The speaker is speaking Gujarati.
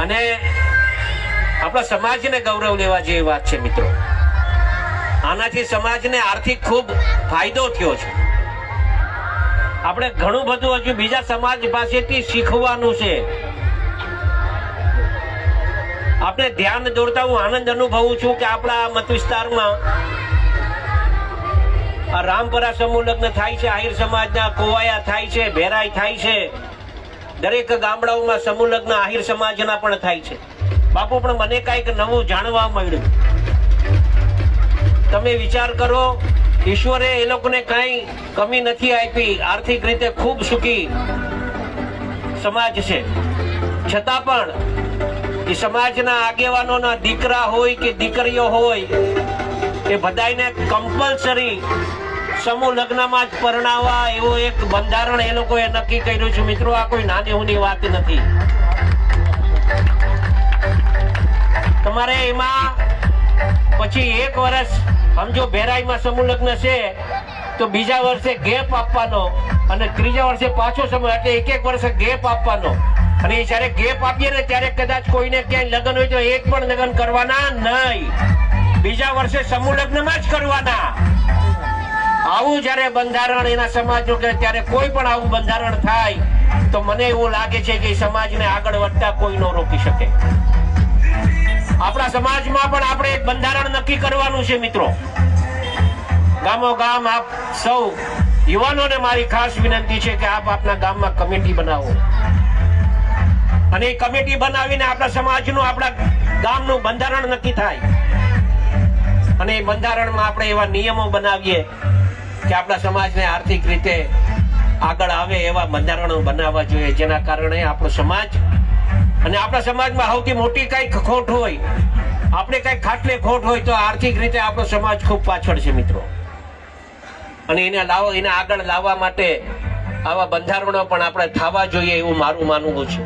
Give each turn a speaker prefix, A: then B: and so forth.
A: અને આપણા સમાજને ગૌરવ લેવા જેવી વાત છે મિત્રો. આનાથી સમાજને આર્થિક ખૂબ ફાયદો થયો છે. આપણે ઘણું બધું હજુ બીજા સમાજ પાસેથી શીખવાનું છે. આપણે ધ્યાન દોરતા હું આનંદ અનુભવું છું કે આપણા મત વિસ્તારમાં આ રામપરા સમૂહ લગ્ન થાય છે, આહિર સમાજના કોવાયા થાય છે, ભેરાઈ થાય છે. દરેક ગામડાઓમાં સમૂહ લગ્ન આહિર સમાજના પણ થાય છે. બાપુ, પણ મને કઈક નવું જાણવા મળ્યું. તમે વિચાર કરો, ઈશ્વરે એ લોકોને કઈ કમી નથી આપી. આર્થિક રીતે ખૂબ સુખી સમાજ છે. છતાં પણ એ સમાજના આગેવાનોના દીકરા હોય કે દીકરીઓ હોય એ બધાને કમ્પલસરી સમૂહ લગ્નમાં જ પરણાવવા એવું એક બંધારણ એ લોકોએ નક્કી કર્યું છે. મિત્રો, આ કોઈ નાની ઊની વાત નથી. તમારે એમાં પછી 1 વર્ષ સમજો ભેરાઈમાં સમૂહ લગ્ન છે તો બીજા વર્ષે ગેપ આપવાનો અને ત્રીજા વર્ષે પાછો સમૂહ, એટલે 1 વર્ષે ગેપ આપવાનો. અને જયારે ગેપ આપીએ ને ત્યારે કદાચ કોઈને ક્યાંય લગ્ન હોય તો એક પણ લગ્ન કરવાના નહીં. બીજા વર્ષે સમૂહ લગ્નમાં જ કરવાના. આવું જયારે બંધારણ એના સમાજનું કરે ત્યારે કોઈ પણ આવું બંધારણ થાય તો મને એવું લાગે છે કે સમાજને આગળ વધતા કોઈ ન રોકી શકે. આપણા સમાજમાં પણ આપણે એક બંધારણ નક્કી કરવાનું છે મિત્રો. ગામો ગામ આપ સૌ યુવાનોને મારી ખાસ વિનંતી છે કે આપ આપના ગામમાં કમિટી બનાવો અને એ કમિટી બનાવીને આપણા સમાજનું, આપણા ગામનું બંધારણ નક્કી થાય. અને એ બંધારણમાં આપણે એવા નિયમો બનાવીએ કે આપણા સમાજને આર્થિક રીતે આગળ આવે એવા બંધારણો બનાવવા જોઈએ, જેના કારણે આપણો સમાજ અને આપણા સમાજમાં સૌથી મોટી કઈક ખોટ હોય, આપણે કઈક ખાટલે ખોટ હોય તો આર્થિક રીતે આપણો સમાજ ખૂબ પાછળ છે મિત્રો. અને એને આગળ લાવવા માટે આવા બંધારણો પણ આપણે થવા જોઈએ એવું મારું માનવું છે.